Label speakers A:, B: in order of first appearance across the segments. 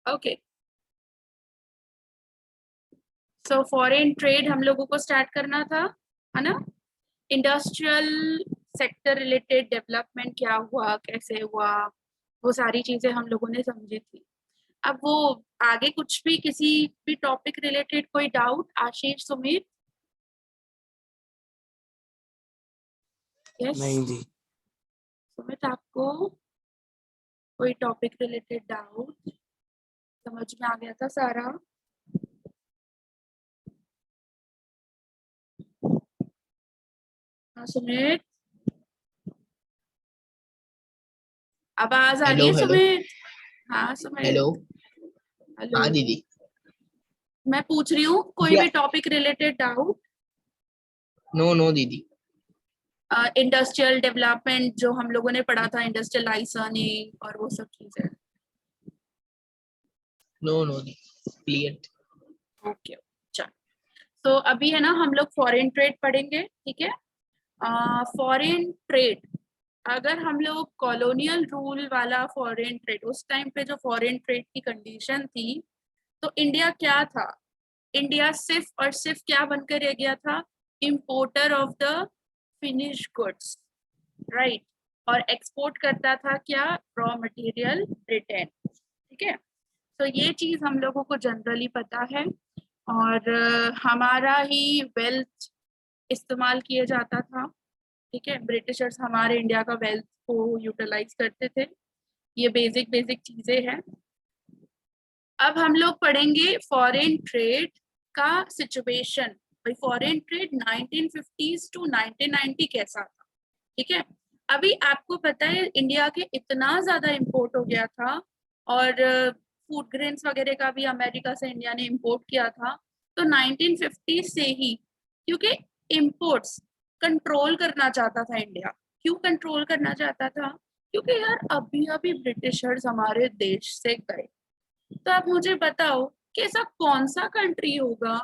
A: Okay, so foreign trade हम लोगों को स्टार्ट करना था, है ना। इंडस्ट्रियल सेक्टर रिलेटेड डेवलपमेंट क्या हुआ, कैसे हुआ, वो सारी चीजें हम लोगों ने समझी थी। अब वो आगे कुछ भी किसी भी टॉपिक रिलेटेड कोई डाउट, आशीष, सुमित? यस
B: नहीं जी।
A: सुमित, आपको कोई टॉपिक रिलेटेड डाउट समझ में आ गया था सारा? हाँ सुमित, आवाज आ रही
B: हेलो
A: है
B: हेलो
A: सुमित? हाँ सुमित,
B: हेलो।
A: हेलो।
B: हाँ दीदी।
A: मैं पूछ रही हूँ कोई
B: या
A: भी topic related doubt.
B: No no दीदी।
A: इंडस्ट्रियल डेवलपमेंट जो हम लोगों ने पढ़ा था, इंडस्ट्रियलाइजेशन और वो सब चीजें।
B: नो नो दीदी, क्लियर।
A: ओके, चल। तो अभी है ना हम लोग फॉरेन ट्रेड पढ़ेंगे, ठीक है। फॉरेन ट्रेड, अगर हम लोग कॉलोनियल रूल वाला फॉरेन ट्रेड, उस टाइम पे जो फॉरेन ट्रेड की कंडीशन थी, तो इंडिया क्या था? इंडिया सिर्फ और सिर्फ क्या बनकर रह गया था? Importer of the finish goods, right. और एक्सपोर्ट करता था क्या? रॉ मटेरियल, ब्रिटेन, ठीक है। तो ये चीज हम लोगों को जनरली पता है। और हमारा ही वेल्थ इस्तेमाल किया जाता था, ठीक है। ब्रिटिशर्स हमारे इंडिया का वेल्थ को यूटिलाइज करते थे। ये बेसिक बेसिक चीजें हैं। अब हम लोग पढ़ेंगे फॉरेन ट्रेड का सिचुएशन। भाई फॉरेन ट्रेड 1950s टू 1990 कैसा था, ठीक है। अभी आपको पता है इंडिया के इतना ज्यादा इंपोर्ट हो गया था, और फूड ग्रेन्स वगैरह का भी अमेरिका से इंडिया ने इंपोर्ट किया था। तो 1950 से ही, क्योंकि इंपोर्ट्स कंट्रोल करना चाहता था इंडिया। क्यों कंट्रोल करना चाहता था? क्योंकि यार अभी अभी ब्रिटिशर्स हमारे देश से गए। तो आप मुझे बताओ कि ऐसा कौन सा कंट्री होगा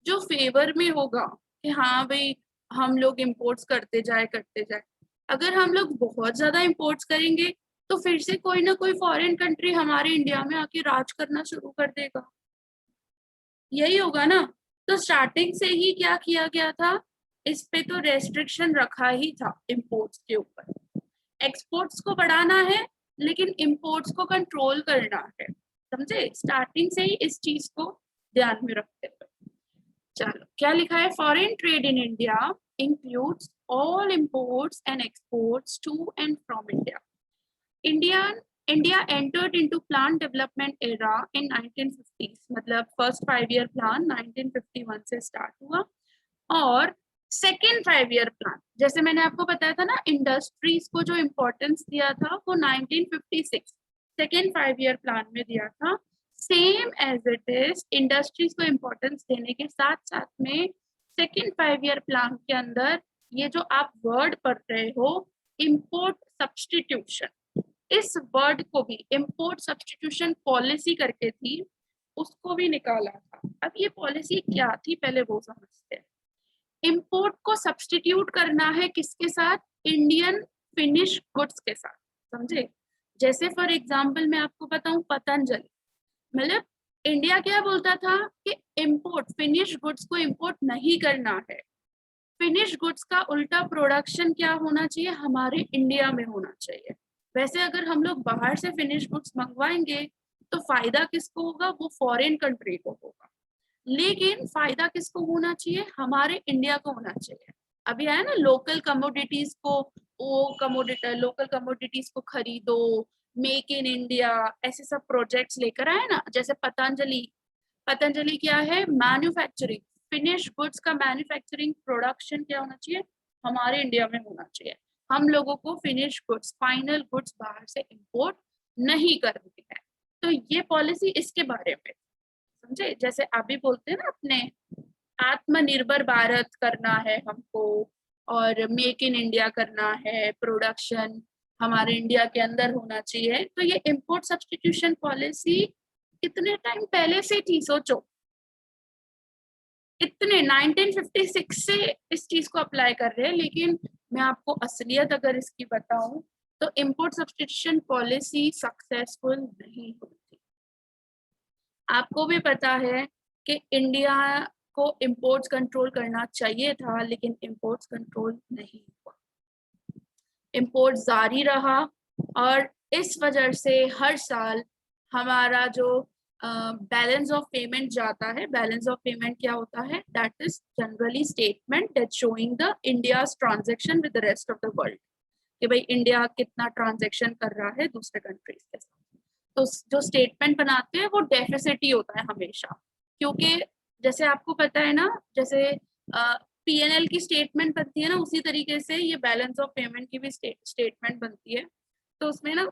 A: जो फेवर में होगा कि हाँ भाई हम लोग इंपोर्ट्स करते जाए। अगर हम लोग बहुत ज्यादा इंपोर्ट्स करेंगे तो फिर से कोई ना कोई फॉरेन कंट्री हमारे इंडिया में आके राज करना शुरू कर देगा, यही होगा ना। तो स्टार्टिंग से ही क्या किया गया था? इस पे तो रेस्ट्रिक्शन रखा ही था इंपोर्ट्स के ऊपर। एक्सपोर्ट्स को बढ़ाना है लेकिन इंपोर्ट्स को कंट्रोल करना है, समझे। स्टार्टिंग से ही इस चीज को ध्यान में रखते हुए चलो क्या लिखा है? Foreign trade in India includes all imports and exports to and from India. India India entered into plan development era in 1950s, मतलब फर्स्ट 5 ईयर प्लान 1951 से स्टार्ट हुआ। और सेकेंड 5 ईयर प्लान, जैसे मैंने आपको बताया था ना, इंडस्ट्रीज को जो इम्पोर्टेंस दिया था वो 1956 सेकेंड 5 ईयर प्लान में दिया था। Same as it is industries को इम्पोर्टेंस देने के साथ साथ में सेकेंड 5 ईयर प्लान के अंदर ये जो आप वर्ड पढ़ रहे हो, इम्पोर्ट सब्सटीट्यूशन, इस वर्ड को भी इम्पोर्ट सब्सटीट्यूशन पॉलिसी करके थी, उसको भी निकाला था। अब ये पॉलिसी क्या थी पहले वो समझते हैं। इंपोर्ट को सब्सटीट्यूट करना है किसके साथ? इंडियन फिनिश गुड्स के साथ, समझे। जैसे फॉर एग्जांपल मैं आपको बताऊं, पतंजलि, मतलब इंडिया क्या बोलता था कि इंपोर्ट फिनिश गुड्स को इंपोर्ट नहीं करना है। फिनिश गुड्स का उल्टा प्रोडक्शन क्या होना चाहिए? हमारे इंडिया में होना चाहिए। वैसे अगर हम लोग बाहर से फिनिश गुड्स मंगवाएंगे तो फायदा किसको होगा? वो फॉरेन कंट्री को होगा। लेकिन फायदा किसको होना चाहिए? हमारे इंडिया को होना चाहिए। अभी आया ना लोकल कमोडिटीज को, वो कमोडिटी लोकल कमोडिटीज को खरीदो, मेक इन इंडिया, ऐसे सब प्रोजेक्ट्स लेकर आए ना। जैसे पतंजलि, पतंजलि क्या है? मैन्युफैक्चरिंग, फिनिश गुड्स का मैन्युफैक्चरिंग प्रोडक्शन क्या होना चाहिए? हमारे इंडिया में होना चाहिए। हम लोगों को फिनिश गुड्स, फाइनल गुड्स बाहर से इंपोर्ट नहीं करनी है। तो ये पॉलिसी इसके बारे में, समझे। जैसे अभी बोलते हैं ना अपने, आत्मनिर्भर भारत करना है हमको, और मेक इन इंडिया करना है, प्रोडक्शन हमारे इंडिया के अंदर होना चाहिए। तो ये इंपोर्ट सब्सटीट्यूशन पॉलिसी कितने टाइम पहले से थी, सोचो। इतने 1956 से इस चीज को अप्लाई कर रहे हैं। लेकिन मैं आपको असलियत अगर इसकी बताऊं तो इंपोर्ट सब्सटीट्यूशन पॉलिसी सक्सेसफुल नहीं होती। आपको भी पता है कि इंडिया को इंपोर्ट्स कंट्रोल करना चाहिए था, लेकिन इंपोर्ट्स कंट्रोल नहीं हुआ, इंपोर्ट जारी रहा। और इस वजह से हर साल हमारा जो बैलेंस ऑफ पेमेंट जाता है, बैलेंस ऑफ पेमेंट क्या होता है, that is generally statement that showing the India's transaction with the rest of the world, कि भाई इंडिया कितना ट्रांजैक्शन कर रहा है दूसरे कंट्रीज के साथ। तो जो स्टेटमेंट बनाते हैं वो डेफिसिट ही होता है हमेशा, क्योंकि जैसे आपको पता है ना, जैसे पीएनएल की स्टेटमेंट बनती है ना, उसी तरीके से ये बैलेंस ऑफ पेमेंट की भी स्टेटमेंट बनती है। तो उसमें ना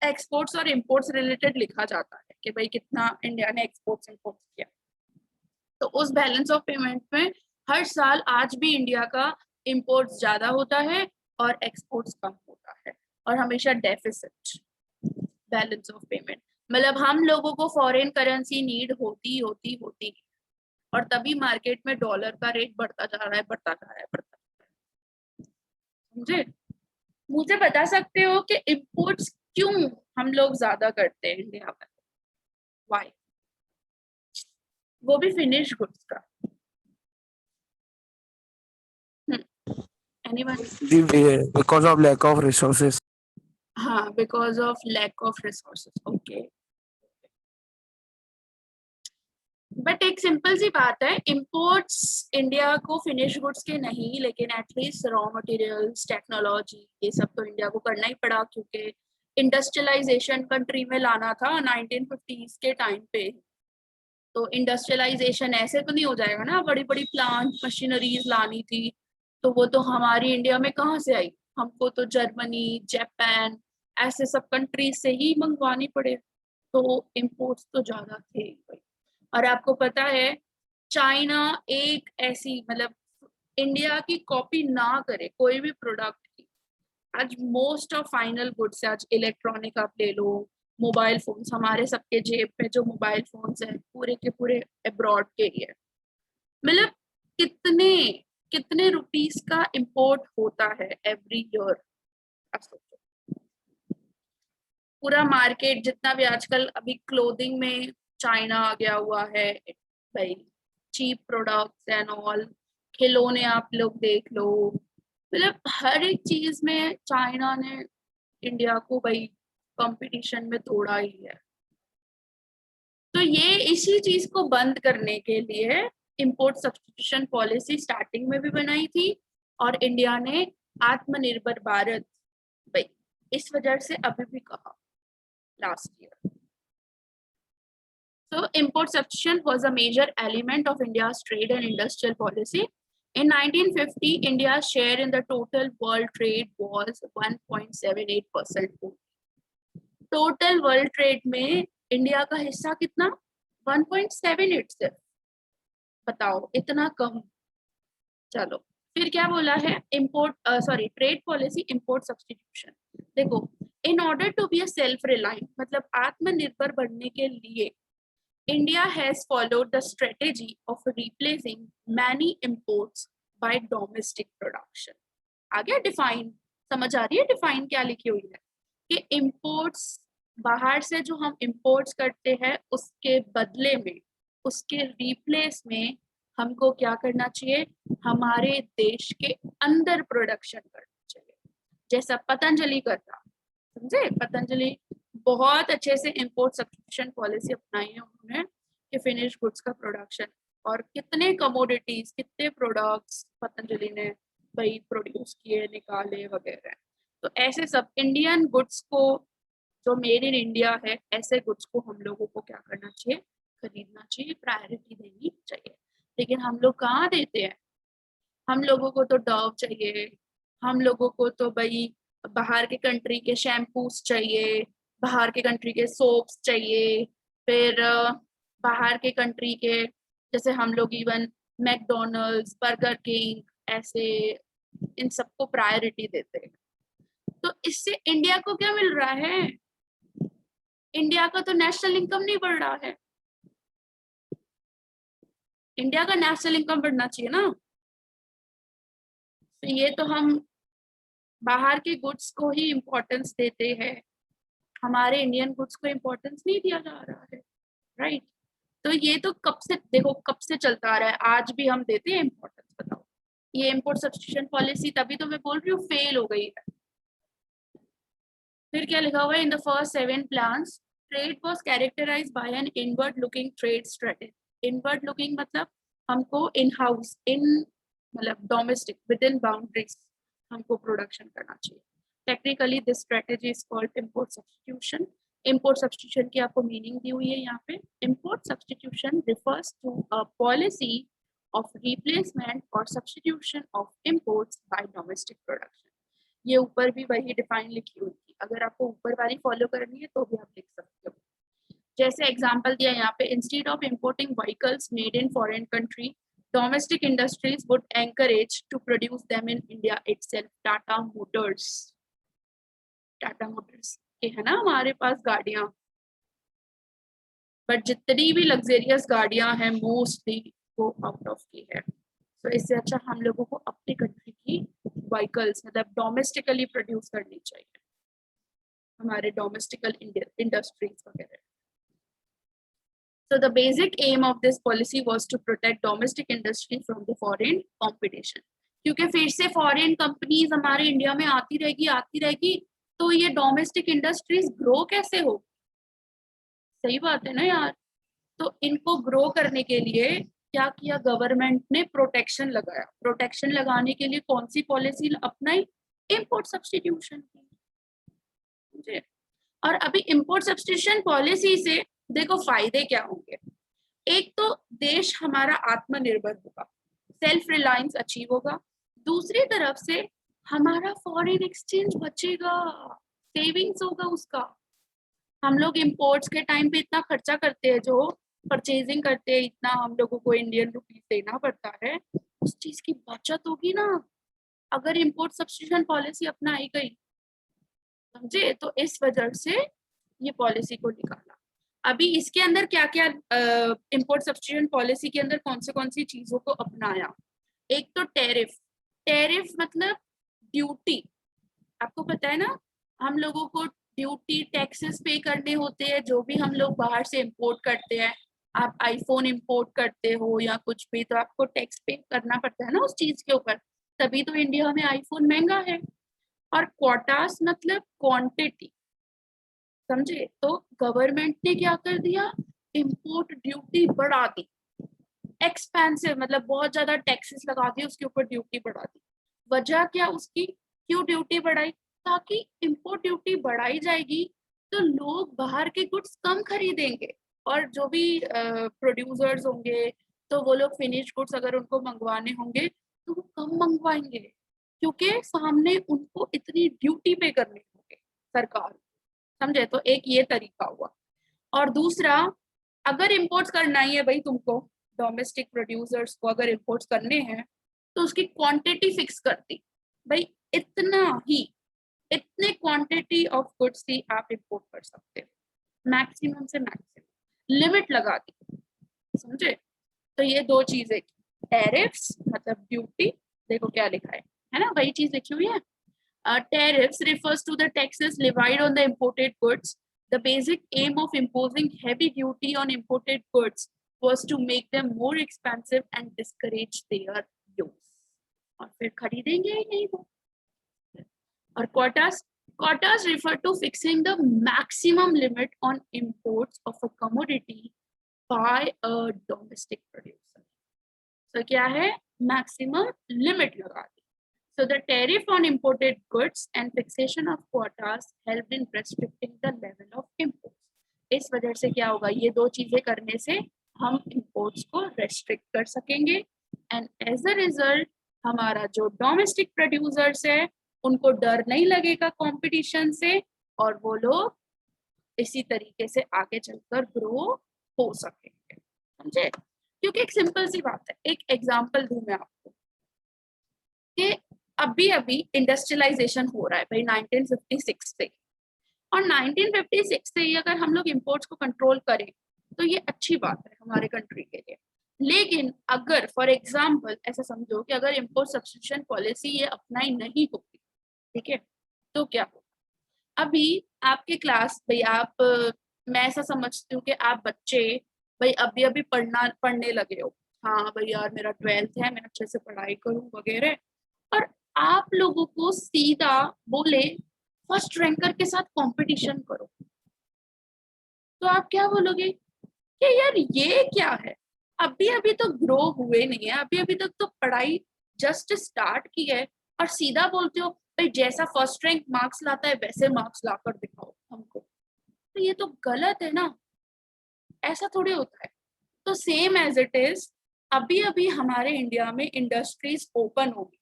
A: एक्सपोर्ट्स और इंपोर्ट्स रिलेटेड लिखा जाता है कि भाई कितना इंडिया ने एक्सपोर्ट्स इंपोर्ट्स किया। तो उस बैलेंस ऑफ पेमेंट में हर साल आज भी इंडिया का इंपोर्ट्स ज्यादा होता है और एक्सपोर्ट्स कम होता है, और हमेशा डेफिसिट बैलेंस ऑफ पेमेंट। मतलब हम लोगों को फॉरेन करेंसी नीड होती होती होती, और तभी मार्केट में डॉलर का रेट बढ़ता जा रहा है, बढ़ता जा रहा है, बढ़ता जा रहा है। समझे? मुझे बता सकते हो कि इंपोर्ट्स क्यों हम लोग ज्यादा करते हैं इंडिया में? व्हाई? वो भी फिनिश गुड्स का। Anyone?
C: Because of lack of resources.
A: हाँ, because of lack of resources. Okay, but एक सिंपल सी बात है, इंपोर्ट्स इंडिया को फिनिश गुड्स के नहीं, लेकिन एटलीस्ट रॉ मटेरियल्स, टेक्नोलॉजी, ये सब तो इंडिया को करना ही पड़ा, क्योंकि इंडस्ट्रियलाइजेशन कंट्री में लाना था 1950s के टाइम पे। तो इंडस्ट्रियलाइजेशन ऐसे तो नहीं हो जाएगा ना, बड़ी बड़ी प्लांट मशीनरीज लानी थी, तो वो तो हमारी इंडिया में कहाँ से आई? हमको तो जर्मनी, जापान, ऐसे सब कंट्रीज से ही मंगवानी पड़े। तो इंपोर्ट्स तो ज्यादा थे भाई। और आपको पता है, चाइना एक ऐसी, मतलब इंडिया की कॉपी ना करे कोई भी प्रोडक्ट की। आज मोस्ट ऑफ फाइनल गुड्स है, आज इलेक्ट्रॉनिक आप ले लो, मोबाइल फोन्स, हमारे सबके जेब पे जो मोबाइल फोन्स है पूरे के पूरे अब्रॉड के ही है। मतलब कितने कितने रुपीस का इंपोर्ट होता है एवरी ईयर? पूरा मार्केट जितना भी आजकल अभी क्लोथिंग में चाइना आ गया हुआ है भाई, चीप प्रोडक्ट्स एंड ऑल, खिलौने आप लोग देख लो, मतलब हर एक चीज में चाइना ने इंडिया को भाई कंपटीशन में तोड़ा ही है। तो ये इसी चीज को बंद करने के लिए इंपोर्ट सब्स्टिट्यूशन पॉलिसी स्टार्टिंग में भी बनाई थी, और इंडिया ने आत्मनिर्भर भारत भाई इस वजह से अभी भी कहा last year. So import substitution was a major element of India's trade and industrial policy. In 1950, India's share in the total world trade was 1.78%. Total world trade में इंडिया का हिस्सा कितना? 1.78 सिर्फ। बताओ, इतना कम। चलो फिर क्या बोला है, import trade policy import substitution. देखो, in order to be a self reliant, मतलब आत्मनिर्भर बनने के लिए India has followed the strategy of replacing many imports by domestic production. आ गया डिफाइन? समझ आ रही है डिफाइन क्या लिखी हुई है? कि इंपोर्ट्स, बाहर से जो हम इंपोर्ट्स करते हैं उसके बदले में, उसके रिप्लेस में हमको क्या करना चाहिए? हमारे देश के अंदर प्रोडक्शन करना चाहिए, जैसा पतंजलि करता। समझे? पतंजलि बहुत अच्छे से इंपोर्ट सब्स्टिट्यूशन पॉलिसी अपनाई है उन्होंने, कि फिनिश गुड्स का प्रोडक्शन, और कितने कमोडिटीज, कितने प्रोडक्ट्स पतंजलि ने भाई प्रोड्यूस किए, निकाले वगैरह। तो ऐसे सब इंडियन गुड्स को, जो मेड इन इंडिया है, ऐसे गुड्स को हम लोगों को क्या करना चाहिए? खरीदना चाहिए, प्रायोरिटी देनी चाहिए। लेकिन हम लोग कहाँ देते हैं? हम लोगों को तो डव चाहिए, हम लोगों को तो भाई बाहर के कंट्री के शैम्पूस चाहिए, बाहर के कंट्री के सोप्स चाहिए, फिर बाहर के कंट्री के, जैसे हम लोग इवन मैकडोनल्ड्स, बर्गर किंग, ऐसे इन सबको प्रायोरिटी देते हैं। तो इससे इंडिया को क्या मिल रहा है? इंडिया का तो नेशनल इनकम नहीं बढ़ रहा है। इंडिया का नेशनल इनकम बढ़ना चाहिए ना। तो ये तो हम बाहर के गुड्स को ही इम्पोर्टेंस देते हैं, हमारे इंडियन गुड्स को इम्पोर्टेंस नहीं दिया जा रहा है, राइट? तो ये तो कब से देखो कब से चलता आ रहा है, आज भी हम देते हैं इम्पोर्टेंस। बताओ ये इम्पोर्ट सब्स्टिट्यूशन पॉलिसी तभी तो मैं बोल रही हूँ फेल हो गई है। फिर क्या लिखा हुआ है, in the first 7 plans trade was characterised by an inward looking trade strategy. Inward looking मतलब हमको इन हाउस इन मतलब डोमेस्टिक विद इन बाउंड्रीज हमको प्रोडक्शन करना चाहिए। Technically this strategy is called import substitution. Import substitution की आपको meaning दी हुई है यहाँ पे। Import substitution refers to a policy of replacement और substitution of imports by domestic production. ये ऊपर भी वही डिफाइन लिखी हुई थी, अगर आपको ऊपर वाली फॉलो करनी है तो भी आप लिख सकते हो। जैसे एग्जांपल दिया यहाँ पे, instead of importing vehicles made in foreign country domestic industries would encourage to produce them in India itself. Tata Motors के है ना हमारे पास गाड़ियां, बट जितनी भी लग्जरियस गाड़ियां हैं मोस्टली वो आउट ऑफ की है। तो इससे अच्छा हम लोगों को अपनी कंट्री की व्हीकल्स मतलब डोमेस्टिकली प्रोड्यूस करनी चाहिए, हमारे डोमेस्टिकल इंडस्ट्रीज वगैरह। So the basic aim of this policy was to protect domestic industry from the foreign competition. क्योंकि फिर से फॉरेन कंपनीज हमारे इंडिया में आती रहेगी तो ये डोमेस्टिक इंडस्ट्रीज ग्रो कैसे हो। सही बात है ना यार। तो इनको ग्रो करने के लिए क्या किया गवर्नमेंट ने, प्रोटेक्शन लगाया। प्रोटेक्शन लगाने के लिए कौन सी पॉलिसी अपनाई, इंपोर्ट सब्स्टिट्यूशन की। और अभी इंपोर्ट सब्स्टिट्यूशन पॉलिसी से देखो फायदे क्या होंगे। एक तो देश हमारा आत्मनिर्भर होगा, सेल्फ रिलायंस अचीव होगा। दूसरी तरफ से हमारा फॉरेन एक्सचेंज बचेगा, सेविंग्स होगा उसका। हम लोग इंपोर्ट्स के टाइम पे इतना खर्चा करते हैं, जो परचेजिंग करते हैं इतना हम लोगों को इंडियन रुपीस देना पड़ता है, उस चीज की बचत होगी ना अगर इंपोर्ट सब्स्टिट्यूशन पॉलिसी अपनाई गई, समझे। तो इस वजह से ये पॉलिसी को निकाला। अभी इसके अंदर क्या क्या इंपोर्ट सब्स्टिट्यूशन पॉलिसी के अंदर कौन सी चीजों को अपनाया। एक तो टैरिफ मतलब ड्यूटी। आपको पता है ना हम लोगों को ड्यूटी टैक्सेस पे करने होते हैं जो भी हम लोग बाहर से इंपोर्ट करते हैं। आप आईफोन इंपोर्ट करते हो या कुछ भी तो आपको टैक्स पे करना पड़ता है ना उस चीज के ऊपर, तभी तो इंडिया में आईफोन महंगा है। और क्वाटास मतलब क्वांटिटी, समझे। तो गवर्नमेंट ने क्या कर दिया, इंपोर्ट ड्यूटी बढ़ा दी। एक्सपेंसिव मतलब बहुत ज्यादा टैक्सेस लगा दिए, उसके ऊपर ड्यूटी बढ़ा दी। वजह क्या उसकी, क्यों ड्यूटी बढ़ाई, ताकि इंपोर्ट ड्यूटी बढ़ाई जाएगी तो लोग बाहर के गुड्स कम खरीदेंगे और जो भी प्रोड्यूसर्स होंगे तो वो लोग फिनिश गुड्स अगर उनको मंगवाने होंगे तो वो कम मंगवाएंगे, क्योंकि सामने उनको इतनी ड्यूटी पे करनी होगी सरकार, समझे। तो एक ये तरीका हुआ। और दूसरा, अगर इंपोर्ट्स करना ही है भाई तुमको, डोमेस्टिक प्रोड्यूसर्स को अगर इंपोर्ट्स करने हैं तो उसकी क्वांटिटी फिक्स कर दी, भाई इतना ही, इतने क्वांटिटी ऑफ गुड्स ही आप इंपोर्ट कर सकते हो, मैक्सिमम से मैक्सिमम लिमिट लगा दी, समझे। तो ये दो चीजें, टैरिफ्स मतलब ड्यूटी, देखो क्या लिखा है ना, वही चीज लिखी हुई है। Tariffs refers to the taxes levied on the imported goods. The basic aim of imposing heavy duty on imported goods was to make them more expensive and discourage their use. और फिर खरीदेंगे ही नहीं वो। और quotas refer to fixing the maximum limit on imports of a commodity by a domestic producer. So क्या है, maximum limit लगा दी। So the tariff on imported goods and fixation of quotas helped in restricting the level of imports. इस वजह से क्या होगा, ये दो चीजें करने से हम imports को restrict कर सकेंगे and as a result हमारा जो domestic producers है उनको डर नहीं लगेगा competition से और वो लोग इसी तरीके से आगे चलकर grow हो सकेंगे, समझे। क्योंकि एक सिंपल सी बात है, एक एग्जाम्पल दूं मैं आपको कि अभी इंडस्ट्रियलाइजेशन हो रहा है भाई 1956 से, और 1956 से ही अगर हम लोग इंपोर्ट्स को कंट्रोल करें तो ये अच्छी बात है हमारे कंट्री के लिए। लेकिन अगर फॉर एग्जांपल ऐसा समझो कि अगर इंपोर्ट सब्स्टिट्यूशन पॉलिसी ये अप्लाई नहीं होती, ठीक है, तो क्या होगा। अभी आपके क्लास भाई आप मैं ऐसा समझती हूँ कि आप बच्चे भाई अभी अभी पढ़ने लगे हो, हाँ भाई यार मेरा 12th है, मैं अच्छे से पढ़ाई करूं वगैरह, और आप लोगों को सीधा बोले फर्स्ट रैंकर के साथ कंपटीशन करो, तो आप क्या बोलोगे कि यार ये क्या है, अभी अभी तो ग्रो हुए नहीं है, अभी अभी तक तो पढ़ाई जस्ट स्टार्ट की है, और सीधा बोलते हो भाई जैसा फर्स्ट रैंक मार्क्स लाता है वैसे मार्क्स लाकर दिखाओ हमको, तो ये तो गलत है ना, ऐसा थोड़ी होता है। तो सेम एज इट इज, अभी अभी हमारे इंडिया में इंडस्ट्रीज ओपन होगी,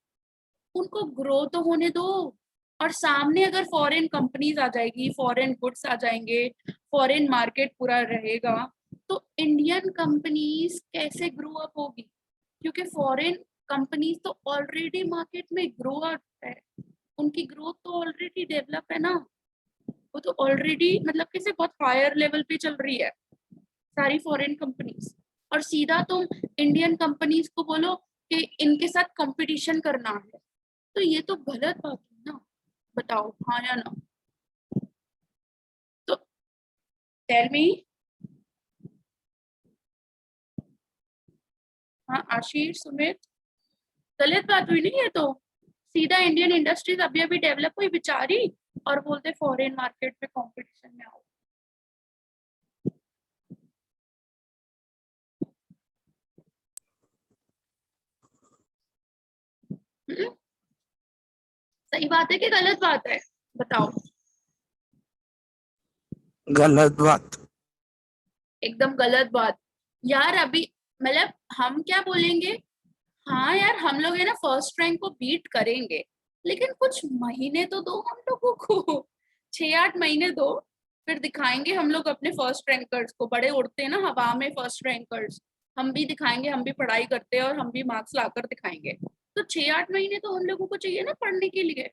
A: उनको ग्रो तो होने दो, और सामने अगर फॉरेन कंपनीज आ जाएगी, फॉरेन गुड्स आ जाएंगे, फॉरेन मार्केट पूरा रहेगा, तो इंडियन कंपनीज कैसे ग्रो अप होगी, क्योंकि फॉरेन कंपनीज तो ऑलरेडी मार्केट में ग्रो अप है, उनकी ग्रोथ तो ऑलरेडी डेवलप है ना, वो तो ऑलरेडी मतलब किसी बहुत हायर लेवल पे चल रही है सारी फॉरेन कंपनीज, और सीधा तुम इंडियन कंपनीज को बोलो कि इनके साथ कंपटीशन करना है, तो ये तो गलत बात है ना, बताओ हाँ या ना। तो टेल मी, हाँ आशीष सुमित, गलत बात हुई नहीं है, तो सीधा इंडियन इंडस्ट्रीज अभी अभी डेवलप हुई बेचारी, और बोलते फॉरेन मार्केट में कंपटीशन में आओ। सही बात है कि गलत बात है, बताओ।
C: गलत बात।
A: एकदम गलत बात यार, अभी मतलब हम क्या बोलेंगे, हाँ यार हम लोग है ना फर्स्ट रैंक को बीट करेंगे, लेकिन कुछ महीने तो दो हम लोगों को, 6-8 महीने दो, फिर दिखाएंगे हम लोग अपने फर्स्ट रैंकर्स को, बड़े उड़ते हैं ना हवा में फर्स्ट रैंकर्स, हम भी दिखाएंगे, हम भी पढ़ाई करते हैं और हम भी मार्क्स लाकर दिखाएंगे, तो 6-8 महीने तो हम लोगों को चाहिए ना पढ़ने के लिए।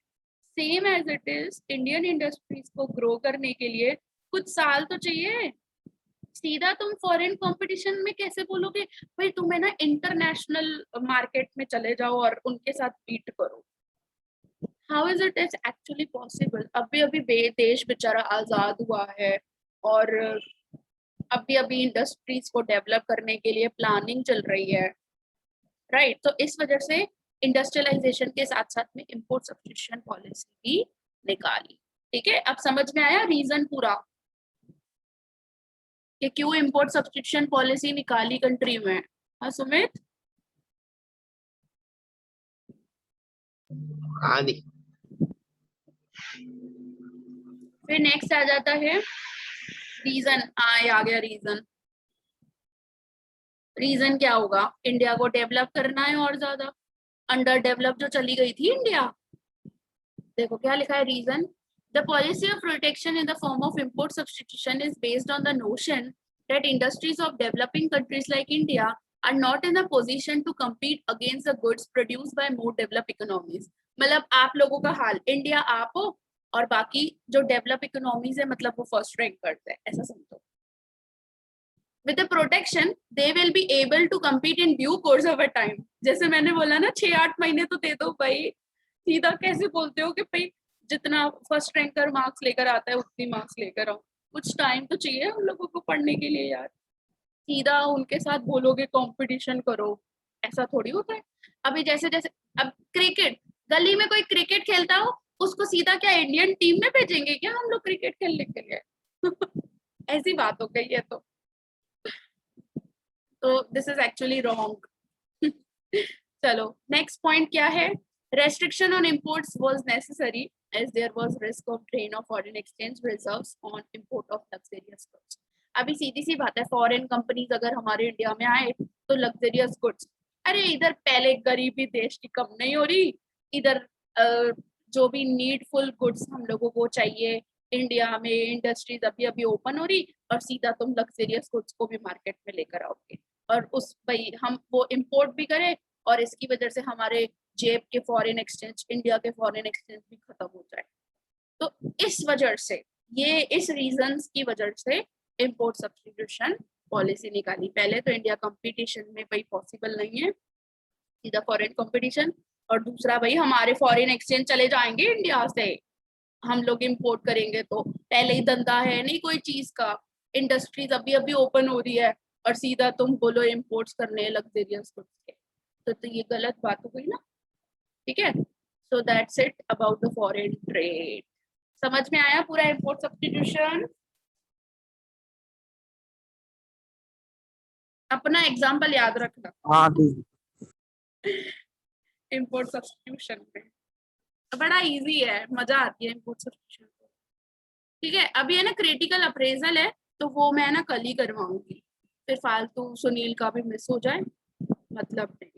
A: Same as it is, Indian industries को ग्रो करने के लिए कुछ साल तो चाहिए, सीधा तुम फॉरेन कंपटीशन में कैसे बोलोगे भाई तुम्हें ना इंटरनेशनल मार्केट में चले जाओ और उनके साथ बीट करो, how is it is actually possible. अभी अभी देश बेचारा आजाद हुआ है, और अभी अभी इंडस्ट्रीज को डेवलप करने के लिए प्लानिंग चल रही है, राइट, तो इस वजह से इंडस्ट्रियलाइजेशन के साथ साथ में इंपोर्ट सब्स्टिट्यूशन पॉलिसी भी निकाली। ठीक है, अब समझ में आया रीजन पूरा कि क्यों इंपोर्ट सब्स्टिट्यूशन पॉलिसी निकाली कंट्री में। हाँ सुमित,
B: हाँ दी।
A: फिर नेक्स्ट आ जाता है रीजन, आ गया रीजन। रीजन क्या होगा, इंडिया को डेवलप करना है और ज्यादा, अंडर डेवलप जो चली गई थी इंडिया, देखो क्या लिखा है reason, the policy of protection in the form of import substitution is based on the notion that industries of developing countries like India are not in a position to compete against the goods produced by more developed economies। मतलब आप लोगों का हाल, India आप हो और बाकी जो develop economies है मतलब वो फर्स्ट रैंक करते हैं, ऐसा समझो। With the protection they will be able to compete in due course of a time। जैसे मैंने बोला ना 6-8 महीने तो दे दो भाई, सीधा कैसे बोलते हो कि भाई जितना फर्स्ट रैंकर मार्क्स लेकर आता है उतनी मार्क्स लेकर आओ, कुछ टाइम तो चाहिए हम लोगों को पढ़ने के लिए यार, सीधा उनके साथ बोलोगे कंपटीशन करो, ऐसा थोड़ी होता है। अभी जैसे जैसे अब क्रिकेट, गली में कोई क्रिकेट खेलता हो उसको सीधा क्या इंडियन टीम में भेजेंगे क्या हम लोग क्रिकेट खेलने के लिए ऐसी बात हो गई है, तो दिस इज एक्चुअली रॉन्ग चलो नेक्स्ट पॉइंट क्या है, restriction on imports was necessary as there was risk of drain of foreign exchange reserves on import of luxurious goods। अभी सीधी सी बात है, फॉरेन कंपनीज अगर हमारे इंडिया में आए तो लग्जरियस गुड्स, अरे इधर पहले गरीबी देश की कम नहीं हो रही, इधर जो भी नीडफुल गुड्स हम लोगों को चाहिए इंडिया में, इंडस्ट्रीज अभी अभी ओपन हो रही, और सीधा तुम लग्जरियस गुड्स को भी मार्केट में लेकर आओगे, और उस भाई हम वो इंपोर्ट भी करें, और इसकी वजह से हमारे जेब के फॉरेन एक्सचेंज, इंडिया के फॉरेन एक्सचेंज भी खत्म हो जाए। तो इस वजह से, ये इस रीजंस की वजह से इंपोर्ट सब्स्टिट्यूशन पॉलिसी निकाली। पहले तो इंडिया कंपटीशन में भाई पॉसिबल नहीं है सीधा फॉरेन कंपटीशन, और दूसरा भाई हमारे फॉरेन एक्सचेंज चले जाएंगे इंडिया से, हम लोग इंपोर्ट करेंगे तो पहले ही धंधा है नहीं कोई चीज का, इंडस्ट्रीज अभी अभी ओपन हो रही है, और सीधा तुम बोलो इम्पोर्ट्स करने लग्जरियस गुड्स के, तो ये गलत बात हो गई ना, ठीक है। So that's it about the foreign trade. समझ में आया पूरा इम्पोर्ट सब्स्टिट्यूशन? अपना एग्जाम्पल याद रखना
C: हाँ दीदी।
A: इम्पोर्ट सब्स्टिट्यूशन में, बड़ा इजी है, मजा आती है इम्पोर्ट सब्स्टिट्यूशन। ठीक है, अभी है ना क्रिटिकल अप्रेजल है, तो वो मैं ना कल ही करवाऊंगी, फिर फालतू सुनील का भी मिस हो जाए, मतलब नहीं।